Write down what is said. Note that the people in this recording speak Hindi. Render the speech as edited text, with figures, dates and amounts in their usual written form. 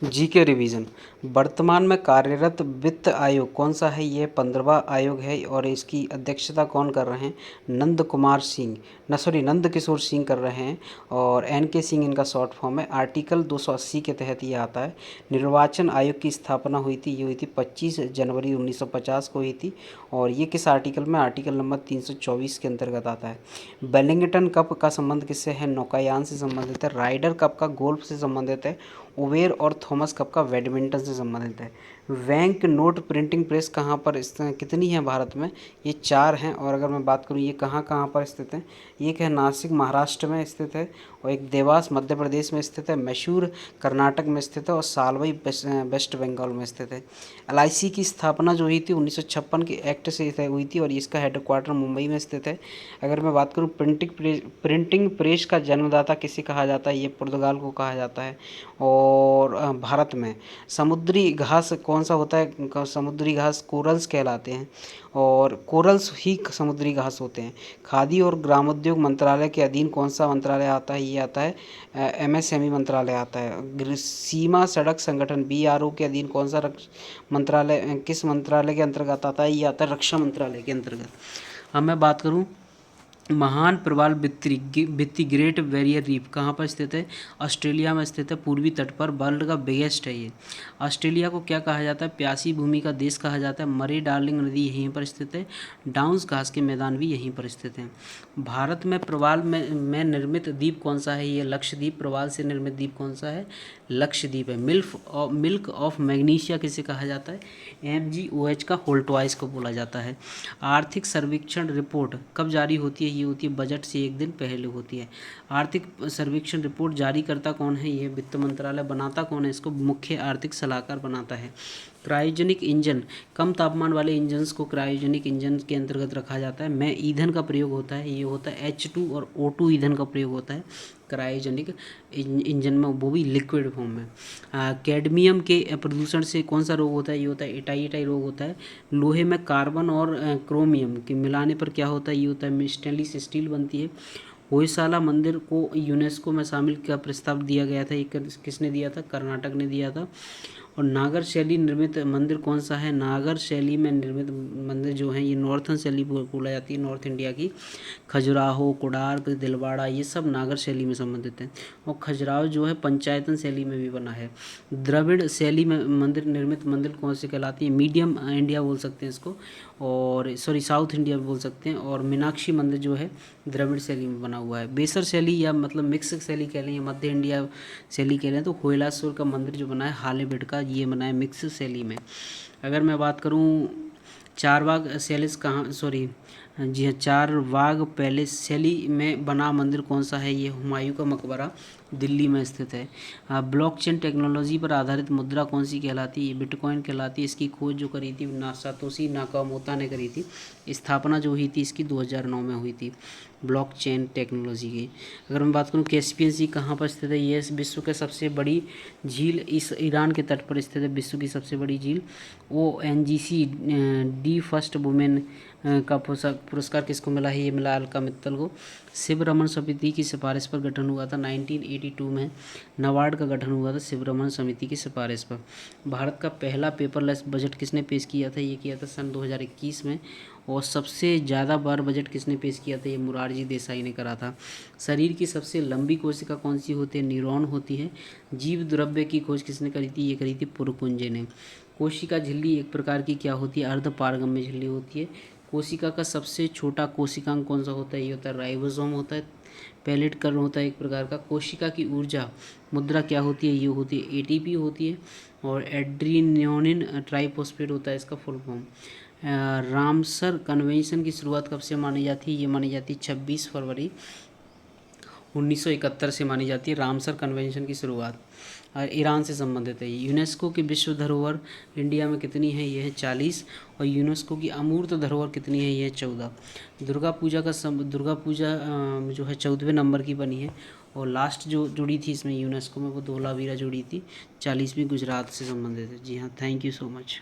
GK revision. वर्तमान में कार्यरत वित्त आयोग कौन सा है? ये 15वां आयोग है और इसकी अध्यक्षता कौन कर रहे हैं? नंद किशोर सिंह कर रहे हैं और एन.के. सिंह इनका शॉर्ट फॉर्म है। आर्टिकल 280 के तहत ये आता है। निर्वाचन आयोग की स्थापना हुई थी, ये हुई थी 25 जनवरी 1950 को हुई थी और ये किस आर्टिकल में? आर्टिकल नंबर 324 के अंतर्गत आता है। वेलिंगटन कप का संबंध किससे है? नौकायान से संबंधित है। राइडर कप का गोल्फ से संबंधित है। उबेर और थॉमस कप का बैडमिंटन से संबंधित है। बैंक नोट प्रिंटिंग प्रेस कहाँ पर कितनी है भारत में? ये 4 हैं और अगर मैं बात करूँ ये कहाँ कहाँ पर स्थित है? एक है नासिक महाराष्ट्र में स्थित है और एक देवास मध्य प्रदेश में स्थित है, मैसूर कर्नाटक में स्थित है और सालवई वेस्ट बंगाल में स्थित है। एलआईसी की स्थापना जो हुई थी 1956 के एक्ट से हुई थी और इसका हेडक्वार्टर मुंबई में स्थित है। अगर मैं बात करूँ प्रिंटिंग प्रेस का जन्मदाता किसे कहा जाता है? ये पुर्तगाल को कहा जाता है। और भारत में समुद्री घास कौन सा होता है? समुद्री घास कोरल्स कहलाते हैं और कोरल्स ही समुद्री घास होते हैं। खादी और ग्रामोद्योग मंत्रालय के अधीन कौन सा मंत्रालय आता है? ये आता है एमएसएमई मंत्रालय आता है। सीमा सड़क संगठन बीआरओ के अधीन कौन सा मंत्रालय किस मंत्रालय के अंतर्गत आता है? ये आता है रक्षा मंत्रालय के अंतर्गत। अब मैं बात करूँ महान प्रवाल भित्ति ग्रेट बैरियर रीफ कहाँ पर स्थित है? ऑस्ट्रेलिया में स्थित है, पूर्वी तट पर। वर्ल्ड का बिगेस्ट है ये। ऑस्ट्रेलिया को क्या कहा जाता है? प्यासी भूमि का देश कहा जाता है। मरे डार्लिंग नदी यहीं पर स्थित है। डाउन्स घास के मैदान भी यहीं पर स्थित हैं। भारत में प्रवाल में निर्मित द्वीप कौन सा है? ये लक्षद्वीप। प्रवाल से निर्मित द्वीप कौन सा है? लक्षद्वीप है। मिल्क ऑफ मैग्नीशिया किसे कहा जाता है? MgOH का होल्टवाइस को बोला जाता है। आर्थिक सर्वेक्षण रिपोर्ट कब जारी होती है? ये होती है बजट से एक दिन पहले होती है। आर्थिक सर्वेक्षण रिपोर्ट जारी करता कौन है? ये वित्त मंत्रालय। बनाता कौन है इसको? मुख्य आर्थिक सलाहकार बनाता है। क्रायोजेनिक इंजन, कम तापमान वाले इंजन्स को क्रायोजेनिक इंजन के अंतर्गत रखा जाता है। में ईंधन का प्रयोग होता है, ये होता है H2 और O2 ईंधन का प्रयोग होता है क्रायोजेनिक इंजन में, वो भी लिक्विड फॉर्म में। कैडमियम के प्रदूषण से कौन सा रोग होता है? ये होता है इटाई रोग होता है। लोहे में कार्बन और क्रोमियम के मिलाने पर क्या होता है? ये होता है स्टेनलेस स्टील बनती है। होयसाला मंदिर को यूनेस्को में शामिल का प्रस्ताव दिया गया था, ये किसने दिया था? कर्नाटक ने दिया था। और नागर शैली निर्मित मंदिर कौन सा है? नागर शैली में निर्मित मंदिर जो है ये नॉर्थन शैली बोला जाती है, नॉर्थ इंडिया की। खजुराहो, कोणार्क, दिलवाड़ा ये सब नागर शैली में संबंधित हैं। और खजुराहो जो है पंचायतन शैली में भी बना है। द्रविड़ शैली में निर्मित मंदिर कौन से कहलाती है? मीडियम इंडिया बोल सकते हैं इसको, और साउथ इंडिया बोल सकते हैं। और मीनाक्षी मंदिर जो है द्रविड़ शैली में बना हुआ है। बेसर शैली या मतलब मिक्स शैली कह लें या मध्य इंडिया शैली कह लें तो कोयलासुर का मंदिर जो बना है हालेबेड का, ये बना है मिक्स शैली में। अगर मैं बात करूँ चारबाग शैलिस कहाँ जी हाँ, चारबाग पैलेस शैली में बना मंदिर कौन सा है? ये हुमायूं का मकबरा दिल्ली में स्थित है। ब्लॉकचेन टेक्नोलॉजी पर आधारित मुद्रा कौन सी कहलाती है? बिटकॉइन कहलाती है। इसकी खोज जो करी थी सातोशी नाकामोतो ने करी थी। स्थापना जो हुई थी इसकी 2009 में हुई थी ब्लॉकचेन टेक्नोलॉजी की। अगर मैं बात करूँ कैस्पियन सी कहाँ पर स्थित है? ये विश्व की सबसे बड़ी झील इस ईरान के तट पर स्थित है, विश्व की सबसे बड़ी झील। ONGC डी फर्स्ट वुमेन का पुरस्कार किसको मिला है? ये मिला अलका मित्तल को। शिव रमन समिति की सिफारिश पर गठन हुआ था 1982 में। नाबार्ड का गठन हुआ था शिव रमन समिति की सिफारिश पर। भारत का पहला पेपरलेस बजट किसने पेश किया था? ये किया था सन 2021 में। और सबसे ज़्यादा बार बजट किसने पेश किया था? ये मोरारजी देसाई ने करा था। शरीर की सबसे लंबी कोशिका कौन सी होती है? न्यूरॉन होती है। जीव द्रव्य की खोज किसने करी थी? ये करी थी पुरकुंजे ने। कोशिका झिल्ली एक प्रकार की क्या होती है? अर्धपारगम्य झिल्ली होती है। कोशिका का सबसे छोटा कोशिकांग कौन सा होता है? ये होता है राइबोसोम होता है। पैलेट कर्ण होता है एक प्रकार का। कोशिका की ऊर्जा मुद्रा क्या होती है? ये होती है ATP होती है। और एड्रीनोनिन ट्राइफॉस्फेट होता है इसका फुल फॉर्म। रामसर कन्वेंशन की शुरुआत कब से मानी जाती है? ये मानी जाती है 26 फरवरी 1971 से मानी जाती है रामसर कन्वेंशन की शुरुआत। ईरान से संबंधित है। यूनेस्को की विश्व धरोहर इंडिया में कितनी है? ये है 40। और यूनेस्को की अमूर्त धरोहर कितनी है? ये है 14। दुर्गा पूजा जो है 14वें नंबर की बनी है। और लास्ट जो जुड़ी थी इसमें यूनेस्को में वो धोलावीरा जुड़ी थी, 40वीं गुजरात से संबंधित है। जी हाँ, थैंक यू सो मच।